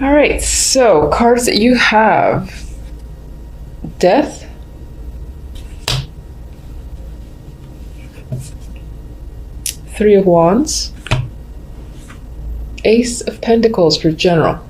All right, so cards that you have: Death, Three of Wands, Ace of Pentacles for general.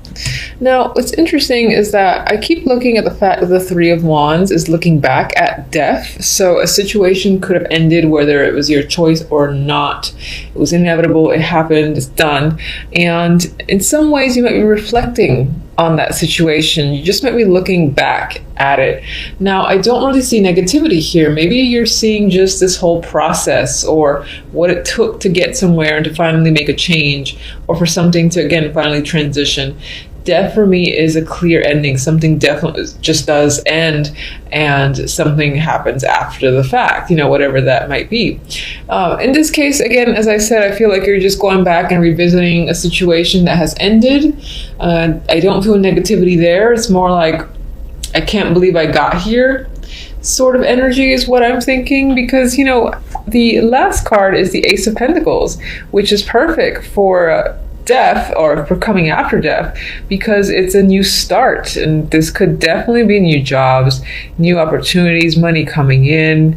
Now, what's interesting is that I keep looking at the fact that the Three of Wands is looking back at death. So a situation could have ended whether it was your choice or not. It was inevitable, it happened, it's done. And in some ways you might be reflecting on that situation. You just might be looking back at it. Now, I don't really see negativity here. Maybe you're seeing just this whole process, or what it took to get somewhere and to finally make a change, or for something to, again, finally transition. Death for me is a clear ending. Something definitely just does end, and something happens after the fact, whatever that might be. In this case, again, as I said, I feel like you're just going back and revisiting a situation that has ended. I don't feel negativity there. It's more like, I can't believe I got here sort of energy is what I'm thinking, because, the last card is the Ace of Pentacles, which is perfect for death, or for coming after death, because it's a new start, and this could definitely be new jobs, new opportunities, money coming in.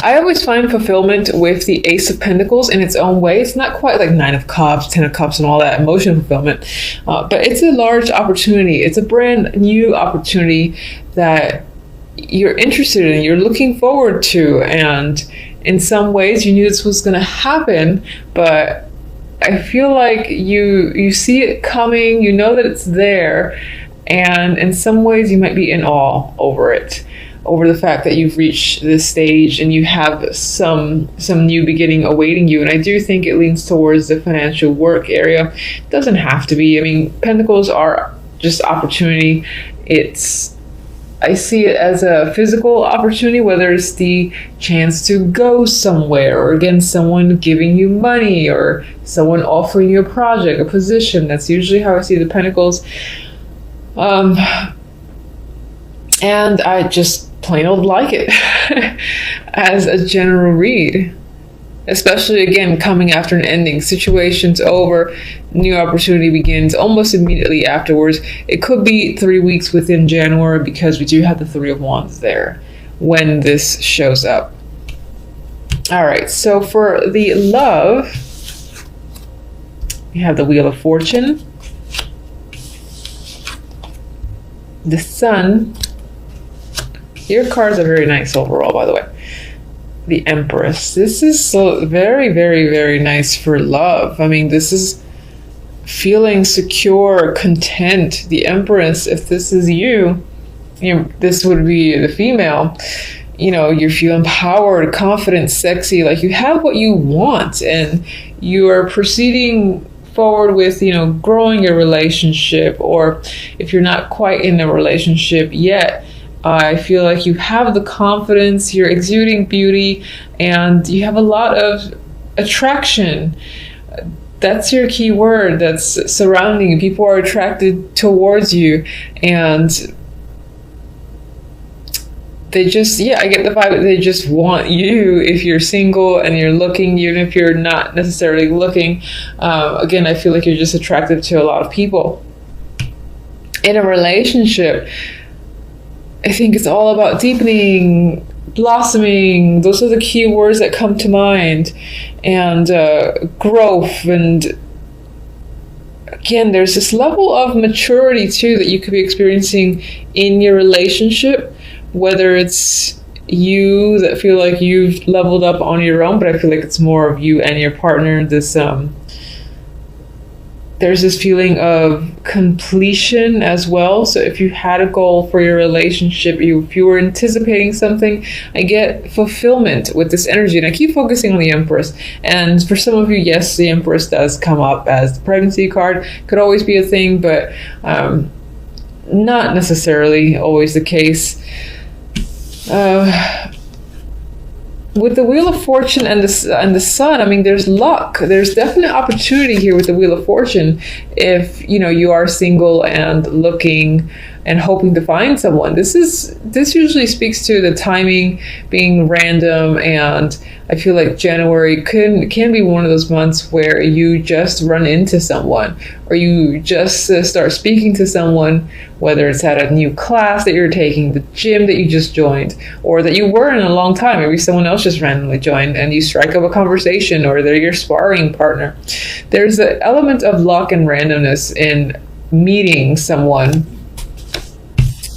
I always find fulfillment with the Ace of Pentacles in its own way. It's not quite like Nine of Cups, Ten of Cups, and all that emotional fulfillment, but it's a large opportunity. It's a brand new opportunity that you're interested in, you're looking forward to, and in some ways you knew this was going to happen, but I feel like you see it coming, you know that it's there, and in some ways you might be in awe over it, over the fact that you've reached this stage and you have some new beginning awaiting you. And I do think it leans towards the financial work area. It doesn't have to be. I mean, Pentacles are just opportunity. I see it as a physical opportunity, whether it's the chance to go somewhere, or again, someone giving you money, or someone offering you a project, a position. That's usually how I see the Pentacles. And I just plain old like it as a general read. Especially, again, coming after an ending. Situation's over, new opportunity begins almost immediately afterwards. It could be 3 weeks within January, because we do have the Three of Wands there when this shows up. All right, so for the love, we have the Wheel of Fortune, the Sun. Your cards are very nice overall, by the way. The Empress. This is so very, very, very nice for love. I mean, this is feeling secure, content. The Empress, if this is you, this would be the female. You feel empowered, confident, sexy, like you have what you want, and you are proceeding forward with, growing your relationship, or if you're not quite in a relationship yet, I feel like you have the confidence, you're exuding beauty, and you have a lot of attraction. That's your key word that's surrounding you. People are attracted towards you, and they just, I get the vibe that they just want you if you're single and you're looking, even if you're not necessarily looking. Again, I feel like you're just attracted to a lot of people. In a relationship, I think it's all about deepening, blossoming. Those are the key words that come to mind. And growth. And again, there's this level of maturity too that you could be experiencing in your relationship, whether it's you that feel like you've leveled up on your own, but I feel like it's more of you and your partner. There's this feeling of completion as well. So if you had a goal for your relationship, if you were anticipating something, I get fulfillment with this energy. And I keep focusing on the Empress. And for some of you, yes, the Empress does come up as the pregnancy card. Could always be a thing, but not necessarily always the case. with the Wheel of Fortune and the Sun, I mean, there's luck. There's definite opportunity here with the Wheel of Fortune if you are single and looking and hoping to find someone. This usually speaks to the timing being random, and I feel like January can be one of those months where you just run into someone, or you just start speaking to someone, whether it's at a new class that you're taking, the gym that you just joined, or that you were in a long time. Maybe someone else just randomly joined and you strike up a conversation, or they're your sparring partner. There's an element of luck and randomness in meeting someone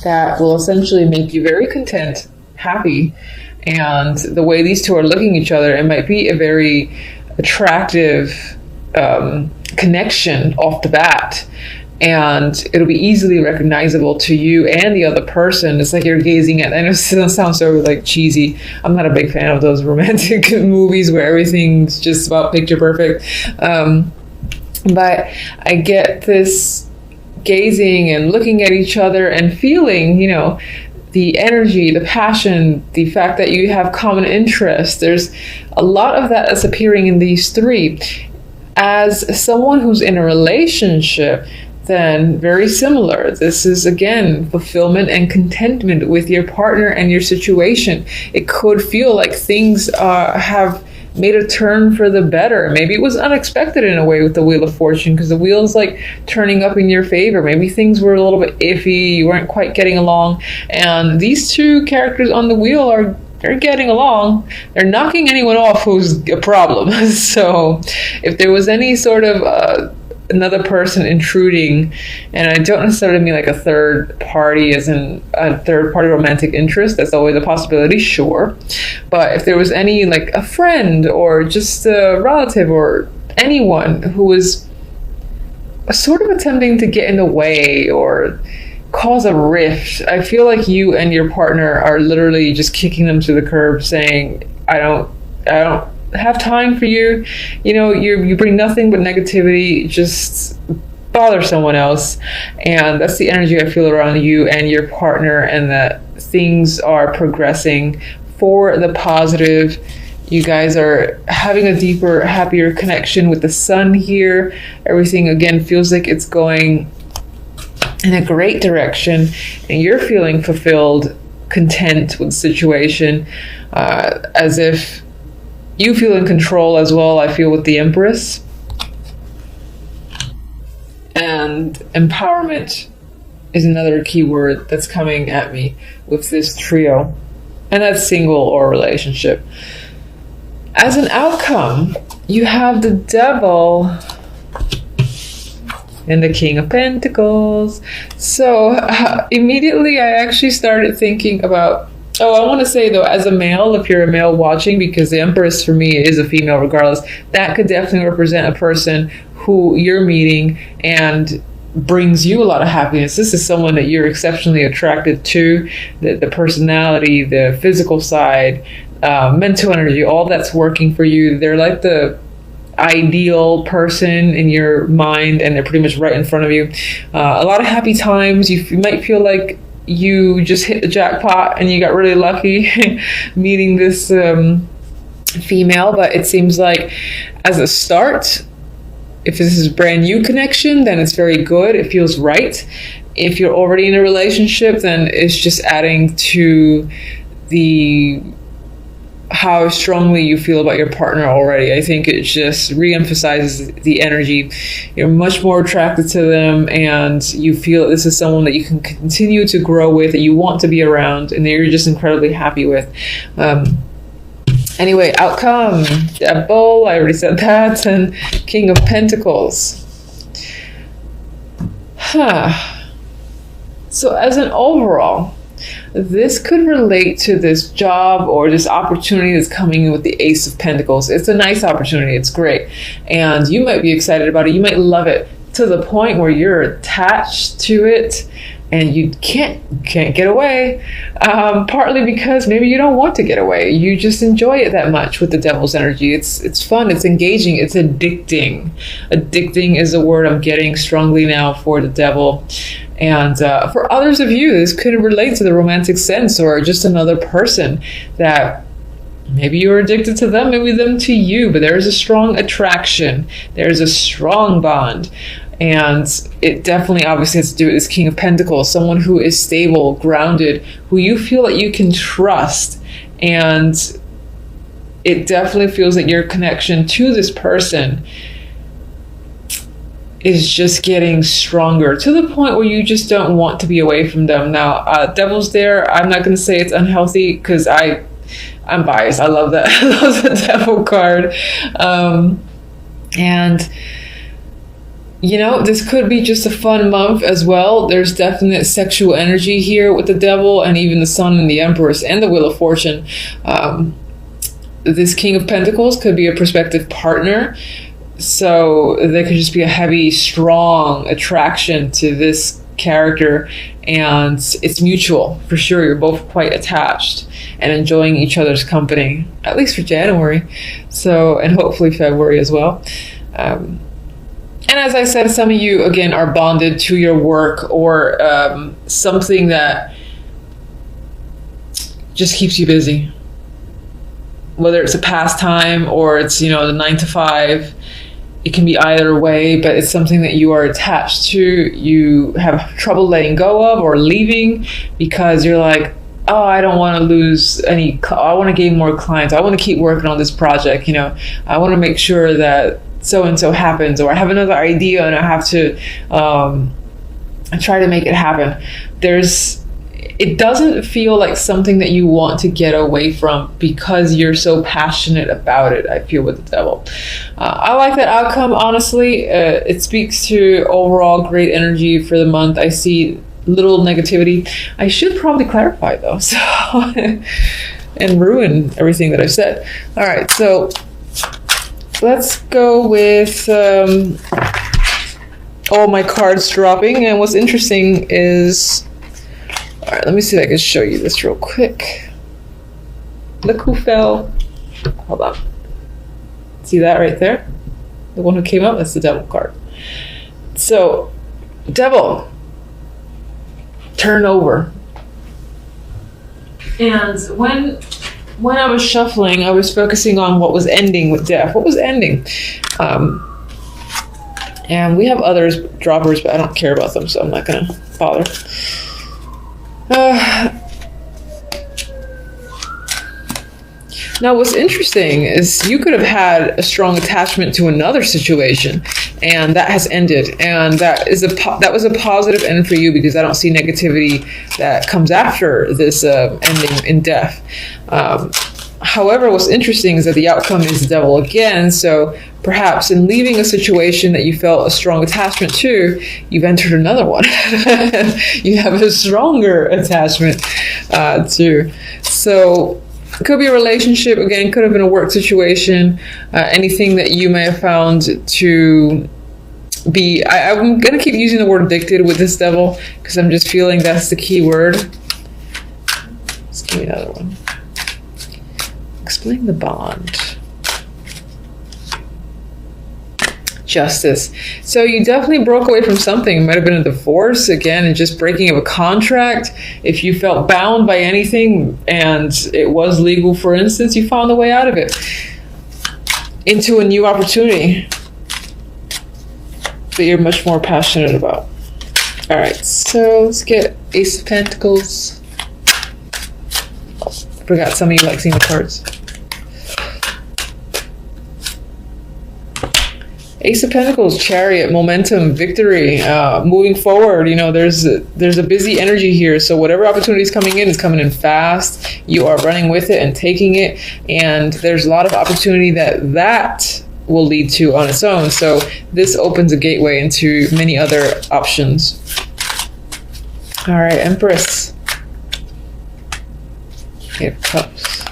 that will essentially make you very content, happy. And the way these two are looking at each other, it might be a very attractive connection off the bat. And it'll be easily recognizable to you and the other person. It's like you're gazing at, I know it sounds so like cheesy. I'm not a big fan of those romantic movies where everything's just about picture perfect. But I get this gazing and looking at each other and feeling, the energy, the passion, the fact that you have common interests. There's a lot of that that's appearing in these three. As someone who's in a relationship, then very similar. This is, again, fulfillment and contentment with your partner and your situation. It could feel like things have made a turn for the better. Maybe it was unexpected in a way with the Wheel of Fortune, because the wheel's like turning up in your favor. Maybe things were a little bit iffy, you weren't quite getting along, and these two characters on the wheel they're getting along. They're knocking anyone off who's a problem. So if there was any sort of another person intruding, and I don't necessarily mean like a third party as in a third party romantic interest, that's always a possibility, sure, but if there was any like a friend or just a relative or anyone who was sort of attempting to get in the way or cause a rift, I feel like you and your partner are literally just kicking them to the curb, saying, I don't have time for you. You bring nothing but negativity. Just bother someone else. And that's the energy I feel around you and your partner, and that things are progressing for the positive. You guys are having a deeper, happier connection with the sun here. Everything again feels like it's going in a great direction, and you're feeling fulfilled, content with the situation, as if you feel in control as well. I feel with the Empress. And empowerment is another key word that's coming at me with this trio. And that's single or relationship. As an outcome, you have the Devil and the King of Pentacles. So immediately I actually started thinking about, I want to say though, as a male, if you're a male watching, because the Empress for me is a female regardless, that could definitely represent a person who you're meeting and brings you a lot of happiness. This is someone that you're exceptionally attracted to, the personality, the physical side, mental energy, all that's working for you. They're like the ideal person in your mind, and they're pretty much right in front of you. A lot of happy times. You might feel like you just hit the jackpot and you got really lucky meeting this female, but it seems like as a start, if this is a brand new connection, then it's very good. It feels right. If you're already in a relationship, then it's just adding to the how strongly you feel about your partner already. I think it just re-emphasizes the energy. You're much more attracted to them, and you feel this is someone that you can continue to grow with, that you want to be around, and that you're just incredibly happy with. Anyway, outcome, Devil, I already said that, and King of Pentacles. So as an overall, this could relate to this job or this opportunity that's coming in with the Ace of Pentacles. It's a nice opportunity. It's great. And you might be excited about it. You might love it to the point where you're attached to it and you can't get away. Partly because maybe you don't want to get away. You just enjoy it that much with the Devil's energy. It's fun. It's engaging. It's addicting. Addicting is a word I'm getting strongly now for the Devil. And for others of you, this could relate to the romantic sense, or just another person that Maybe you're addicted to them, maybe them to you, but there is a strong attraction. There's a strong bond. And it definitely obviously has to do with this King of Pentacles, someone who is stable, grounded, who you feel that you can trust. And it definitely feels like your connection to this person is just getting stronger to the point where you just don't want to be away from them. Now, Devil's there. I'm not going to say it's unhealthy because I'm biased. I love that. I love the Devil card. And you know, this could be just a fun month as well. There's definite sexual energy here with the Devil and even the Sun and the Empress and the Wheel of Fortune. This King of Pentacles could be a prospective partner. So there could just be a heavy, strong attraction to this character, and it's mutual for sure. You're both quite attached and enjoying each other's company, at least for January. So, and hopefully February as well. And as I said, some of you, again, are bonded to your work or something that just keeps you busy. Whether it's a pastime or it's, you know, the 9 to 5, it can be either way, but it's something that you are attached to. You have trouble letting go of or leaving because you're like, oh, I don't want to lose any, I want to gain more clients. I want to keep working on this project. You know, I want to make sure that so-and-so happens, or I have another idea and I have to try to make it happen. It doesn't feel like something that you want to get away from because you're so passionate about it, I feel, with the Devil. I like that outcome, honestly. It speaks to overall great energy for the month. I see little negativity. I should probably clarify though, so and ruin everything that I've said. All right, so let's go with all my cards dropping. And what's interesting is, all right, let me see if I can show you this real quick. Look who fell. Hold on. See that right there? The one who came up, that's the Devil card. So, Devil, turn over. And when I was shuffling, I was focusing on what was ending with death. What was ending? And we have others, droppers, but I don't care about them, so I'm not going to bother. Now, what's interesting is you could have had a strong attachment to another situation, and that has ended. And that was a positive end for you because I don't see negativity that comes after this ending in death. However, what's interesting is that the outcome is the Devil again. So perhaps in leaving a situation that you felt a strong attachment to, you've entered another one. You have a stronger attachment to. So it could be a relationship, again, could have been a work situation, anything that you may have found to be, I'm going to keep using the word addicted with this Devil because I'm just feeling that's the key word. Let's give me another one. Explain the bond. Justice. So you definitely broke away from something. It might have been a divorce, again, and just breaking of a contract. If you felt bound by anything and it was legal, for instance, you found a way out of it into a new opportunity that you're much more passionate about. All right, so let's get Ace of Pentacles. Oh, forgot some of you like seeing the cards. Ace of Pentacles, Chariot, momentum, victory, moving forward. You know, there's a busy energy here. So whatever opportunity is coming in is coming in fast. You are running with it and taking it. And there's a lot of opportunity that will lead to on its own. So this opens a gateway into many other options. All right, Empress. Eight of Cups.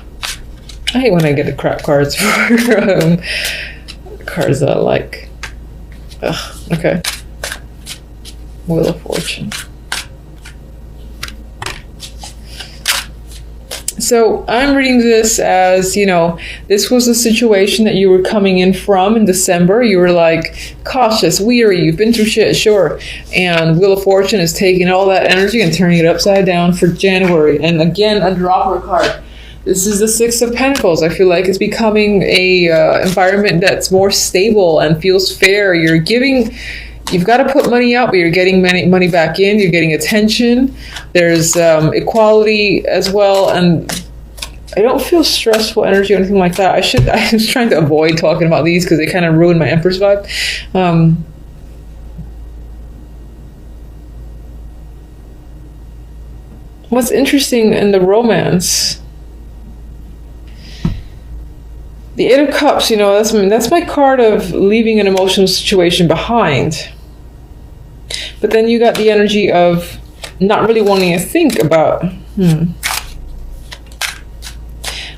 I hate when I get the crap cards for cards that I like. Ugh, okay. Wheel of Fortune. So I'm reading this as, you know, this was a situation that you were coming in from in December. You were like cautious, weary, you've been through shit, sure. And Wheel of Fortune is taking all that energy and turning it upside down for January. And again, a dropper card. This is the Six of Pentacles. I feel like it's becoming a environment that's more stable and feels fair. You've got to put money out, but you're getting money back in. You're getting attention. There's equality as well, and I don't feel stressful energy or anything like that. I was trying to avoid talking about these because they kind of ruin my Empress vibe. What's interesting in the romance, the Eight of Cups, that's my card of leaving an emotional situation behind. But then you got the energy of not really wanting to think about,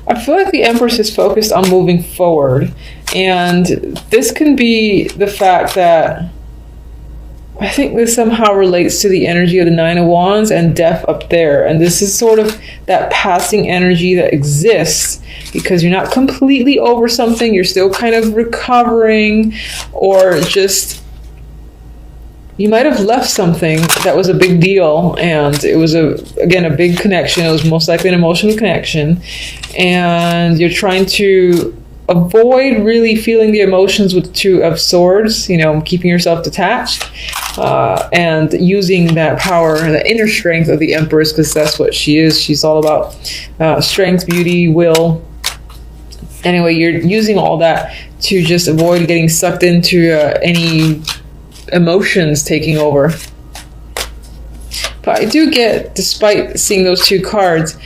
I feel like the Empress is focused on moving forward. And this can be the fact that I think this somehow relates to the energy of the Nine of Wands and death up there. And this is sort of that passing energy that exists because you're not completely over something. You're still kind of recovering, or just you might have left something that was a big deal. And it was, again, a big connection. It was most likely an emotional connection. And you're trying to avoid really feeling the emotions with the Two of Swords, keeping yourself detached, and using that power, the inner strength of the Empress, because that's what she is. She's all about strength, beauty, will. Anyway, you're using all that to just avoid getting sucked into any emotions taking over. But I do get, despite seeing those two cards,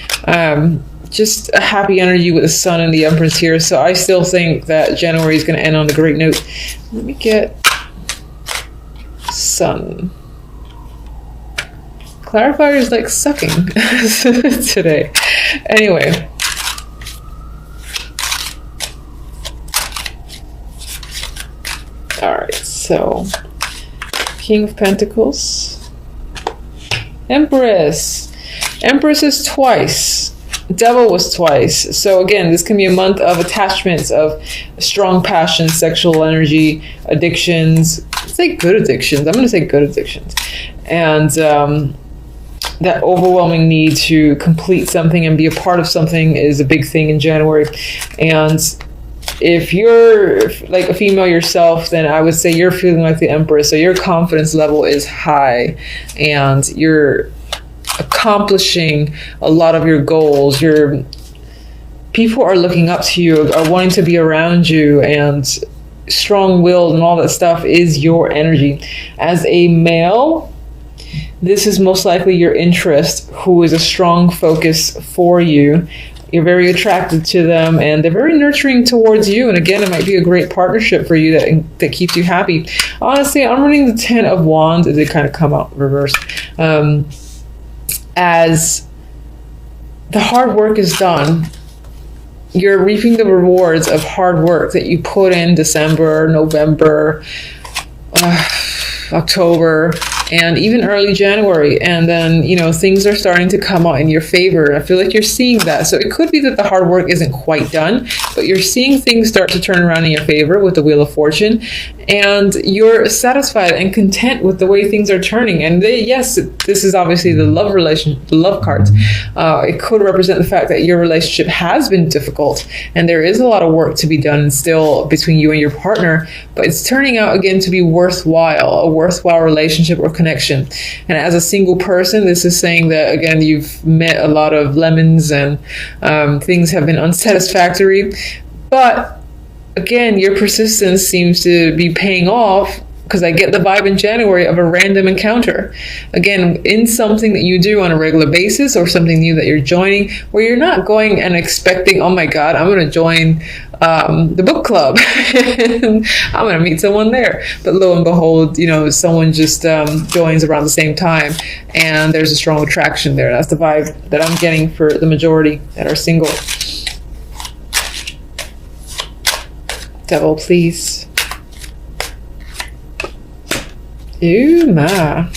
just a happy energy with the Sun and the Empress here. So I still think that January is going to end on a great note. Let me get Sun. Clarifier is like sucking today. Anyway. Alright, so King of Pentacles. Empress. Empress is twice. Devil was twice. So again, this can be a month of attachments, of strong passion, sexual energy, addictions. Let's say good addictions. I'm going to say good addictions. And that overwhelming need to complete something and be a part of something is a big thing in January. And if you're like a female yourself, then I would say you're feeling like the Empress. So your confidence level is high and you're accomplishing a lot of your goals. People are looking up to you, are wanting to be around you, and strong-willed and all that stuff is your energy. As a male, this is most likely your interest, who is a strong focus for you. You're very attracted to them, and they're very nurturing towards you. And again, it might be a great partnership for you that keeps you happy. Honestly, I'm running the Ten of Wands. It did kind of come out reversed. As the hard work is done, you're reaping the rewards of hard work that you put in December, November, October, and even early January. And then, things are starting to come out in your favor. I feel like you're seeing that. So it could be that the hard work isn't quite done, but you're seeing things start to turn around in your favor with the Wheel of Fortune. And you're satisfied and content with the way things are turning. And yes, this is obviously the love relation, the love cards. It could represent the fact that your relationship has been difficult and there is a lot of work to be done still between you and your partner, but it's turning out again to be worthwhile, a worthwhile relationship or connection. And as a single person, this is saying that, again, you've met a lot of lemons and things have been unsatisfactory. But again, your persistence seems to be paying off, because I get the vibe in January of a random encounter. Again, in something that you do on a regular basis or something new that you're joining, where you're not going and expecting, oh my God, I'm going to join the book club. I'm going to meet someone there. But lo and behold, someone just joins around the same time and there's a strong attraction there. That's the vibe that I'm getting for the majority that are single. Devil, please. Ooh, ma.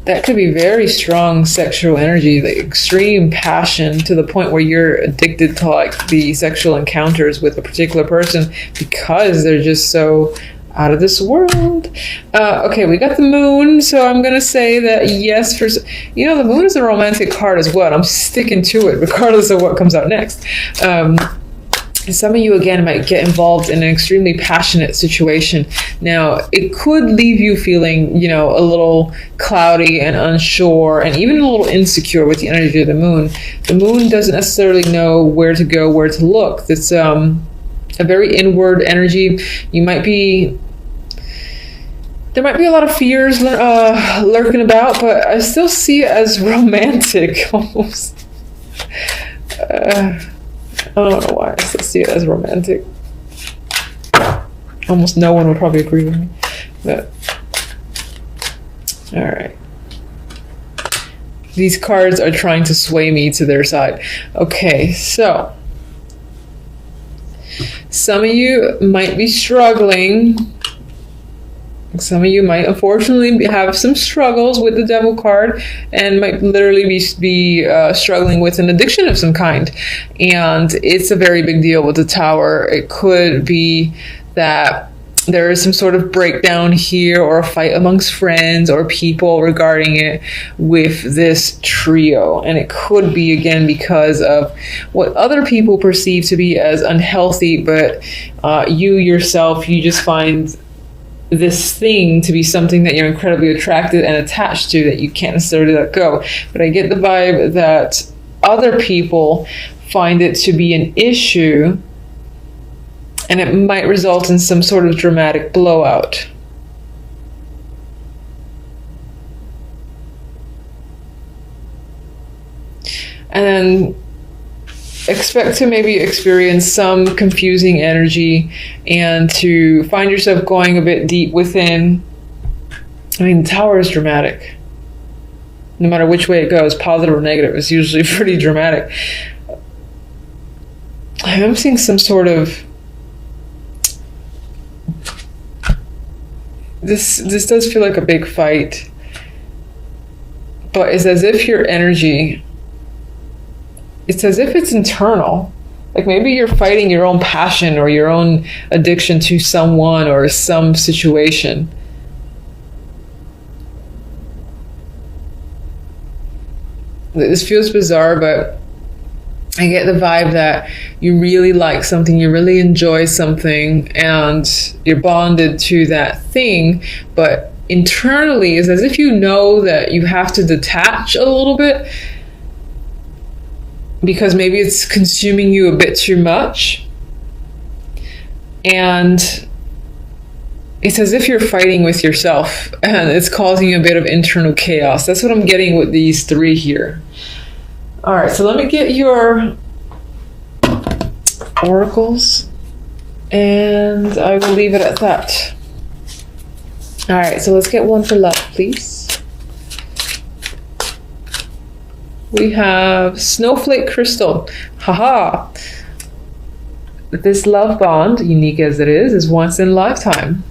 That could be very strong sexual energy, the extreme passion to the point where you're addicted to like the sexual encounters with a particular person because they're just so Out of this world. Okay, we got the moon, so I'm gonna say that yes. The moon is a romantic card as well. I'm sticking to it regardless of what comes out next. Some of you, again, might get involved in an extremely passionate situation. Now, it could leave you feeling, a little cloudy and unsure and even a little insecure with the energy of the moon. The moon doesn't necessarily know where to go, where to look. It's a very inward energy. There might be a lot of fears lurking about, but I still see it as romantic almost. I don't know why I still see it as romantic. Almost no one would probably agree with me. But all right. These cards are trying to sway me to their side. Okay, so some of you might be struggling. Some of you might unfortunately have some struggles with the Devil card and might literally be struggling with an addiction of some kind. And it's a very big deal with the Tower. It could be that there is some sort of breakdown here or a fight amongst friends or people regarding it with this trio. And it could be, again, because of what other people perceive to be as unhealthy, but you yourself, you just find this thing to be something that you're incredibly attracted and attached to that you can't necessarily let go. But I get the vibe that other people find it to be an issue and it might result in some sort of dramatic blowout. And then expect to maybe experience some confusing energy and to find yourself going a bit deep within. I mean, the Tower is dramatic. No matter which way it goes, positive or negative, it's usually pretty dramatic. I'm seeing some sort of... This does feel like a big fight. But it's as if your energy... It's as if it's internal. Like maybe you're fighting your own passion or your own addiction to someone or some situation. This feels bizarre, but I get the vibe that you really like something, you really enjoy something, and you're bonded to that thing, but internally it's as if you know that you have to detach a little bit because maybe it's consuming you a bit too much. And it's as if you're fighting with yourself and it's causing a bit of internal chaos. That's what I'm getting with these three here. All right, so let me get your oracles and I will leave it at that. All right, so let's get one for love, please. We have Snowflake Crystal. Haha. This love bond, unique as it is once in a lifetime.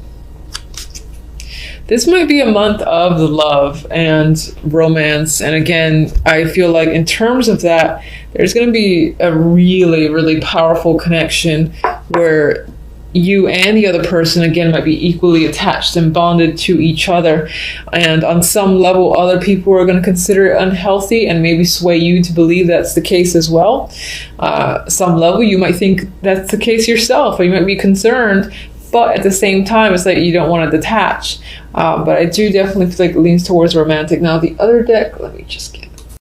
This might be a month of the love and romance. And again, I feel like in terms of that, there's going to be a really, really powerful connection where you and the other person, again, might be equally attached and bonded to each other. And on some level, other people are going to consider it unhealthy and maybe sway you to believe that's the case as well. Some level, you might think that's the case yourself, or you might be concerned. But at the same time, it's like you don't want to detach. But I do definitely feel like it leans towards romantic. Now, the other deck, let me just get